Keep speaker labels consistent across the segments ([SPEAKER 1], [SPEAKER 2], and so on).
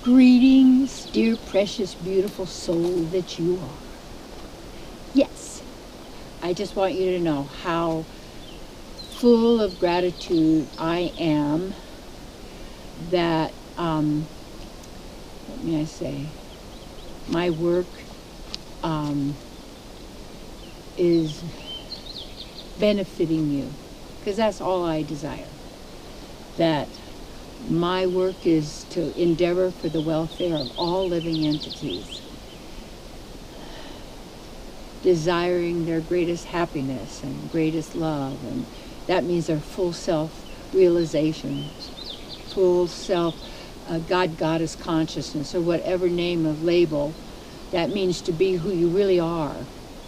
[SPEAKER 1] Greetings, dear, precious, beautiful soul that you are. Yes, I just want you to know how full of gratitude I am that, what may I say, my work is benefiting you, because that's all I desire. That my work is to endeavor for the welfare of all living entities, desiring their greatest happiness and greatest love, and that means their full self-realization, full self God-Goddess consciousness, or whatever name of label. That means to be who you really are,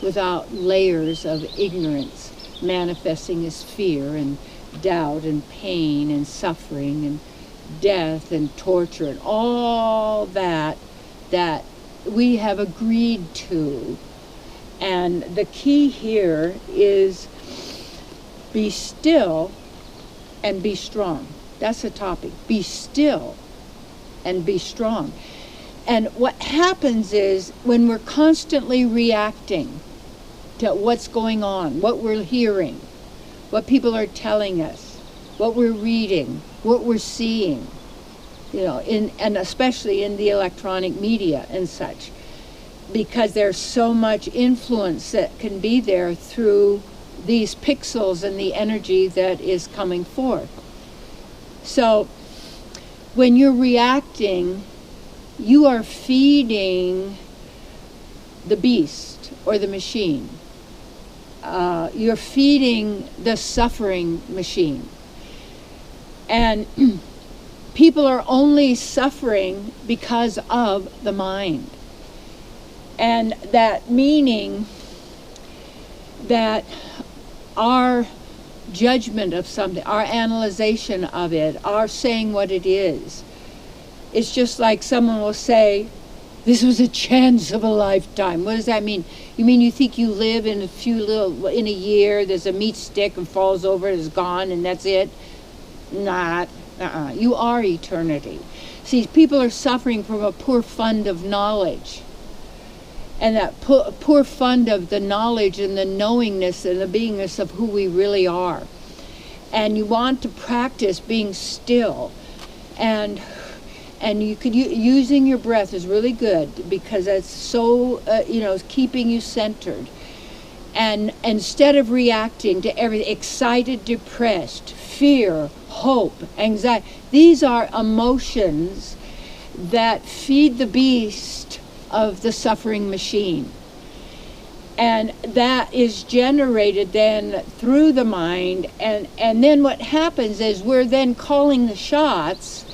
[SPEAKER 1] without layers of ignorance manifesting as fear and doubt and pain and suffering and death and torture and all that we have agreed to. And the key here is be still and be strong. That's the topic. Be still and be strong. And what happens is when we're constantly reacting to what's going on, what we're hearing, what people are telling us, what we're reading, what we're seeing, and especially in the electronic media and such, because there's so much influence that can be there through these pixels and the energy that is coming forth. So when you're reacting, you are feeding the beast or the machine. You're feeding the suffering machine. And people are only suffering because of the mind. And that meaning that our judgment of something, our analyzation of it, our saying what it is, it's just like someone will say, this was a chance of a lifetime. What does that mean? You mean you think you live in in a year, there's a meat stick and falls over, it's gone, and that's it? Not. You are eternity. See, people are suffering from a poor fund of knowledge. And that poor fund of the knowledge and the knowingness and the beingness of who we really are. And you want to practice being still. And you could using your breath is really good, because that's so keeping you centered. And instead of reacting to everything, excited, depressed, fear, hope, anxiety, these are emotions that feed the beast of the suffering machine. And that is generated then through the mind, and then what happens is we're then calling the shots,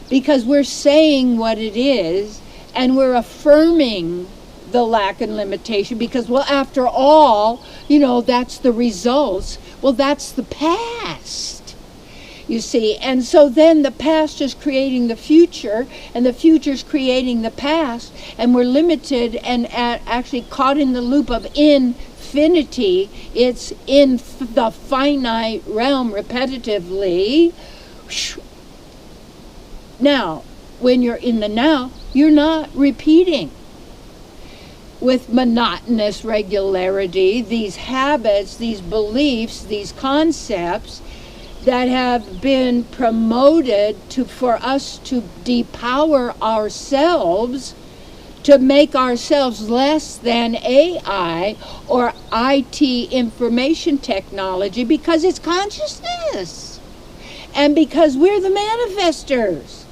[SPEAKER 1] because we're saying what it is, and we're affirming the lack and limitation, because, well, after all, that's the results. Well, that's the past, you see. And so then the past is creating the future, and the future is creating the past, and we're limited and actually caught in the loop of infinity. It's in the finite realm repetitively. Now, when you're in the now, you're not repeating with monotonous regularity these habits, these beliefs, these concepts that have been promoted for us to depower ourselves, to make ourselves less than AI or IT information technology, because it's consciousness and because we're the manifestors.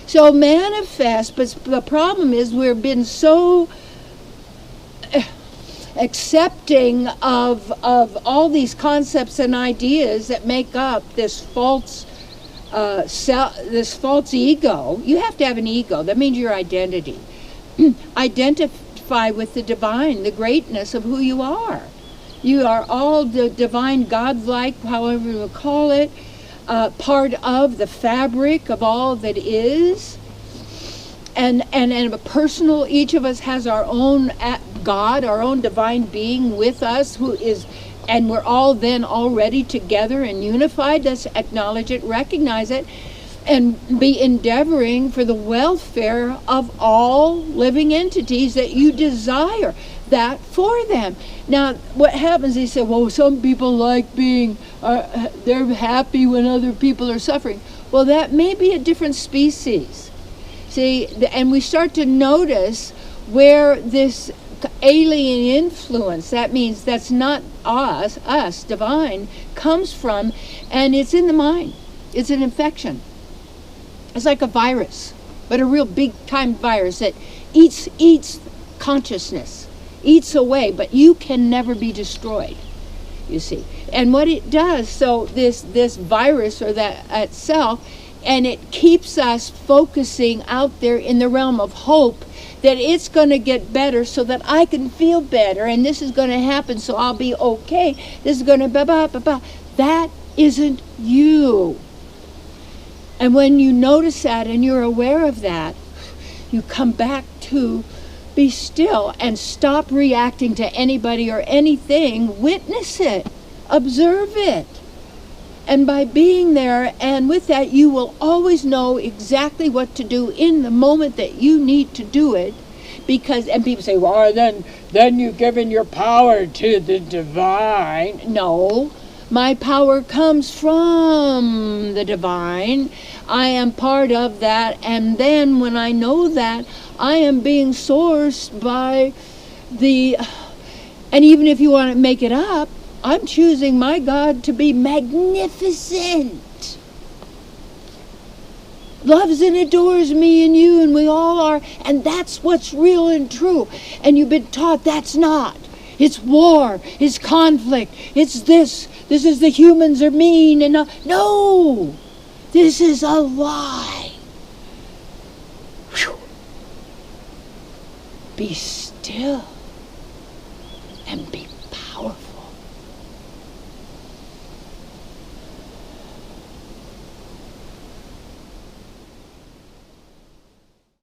[SPEAKER 1] So manifest, but the problem is we've been so accepting of all these concepts and ideas that make up this false ego. You have to have an ego. That means your identity. Identify with the divine, the greatness of who you are. You are all the divine, godlike, however you will call it, part of the fabric of all that is. And a personal, each of us has our own God, our own divine being with us, who is, and we're all then already together and unified. Let's acknowledge it, recognize it, and be endeavoring for the welfare of all living entities that you desire that for them. Now, what happens, they say, well, some people like being, they're happy when other people are suffering. Well, that may be a different species. See, and we start to notice where this alien influence, that means that's not us, divine, comes from, and it's in the mind. It's an infection. It's like a virus, but a real big-time virus that eats consciousness, eats away, but you can never be destroyed, you see. And what it does, so this virus or that itself, and it keeps us focusing out there in the realm of hope that it's going to get better so that I can feel better, and this is going to happen so I'll be okay. This is going to ba-ba-ba-ba. That isn't you. And when you notice that and you're aware of that, you come back to be still and stop reacting to anybody or anything. Witness it. Observe it. And by being there, and with that, you will always know exactly what to do in the moment that you need to do it. Because, and people say, well, then you've given your power to the divine. No, my power comes from the divine. I am part of that, and then when I know that, I am being sourced by and even if you want to make it up, I'm choosing my God to be magnificent. Loves and adores me and you, and we all are, and that's what's real and true. And you've been taught that's not. It's war, it's conflict, it's this is the humans are mean, and no, this is a lie. Whew. Be still and be powerful.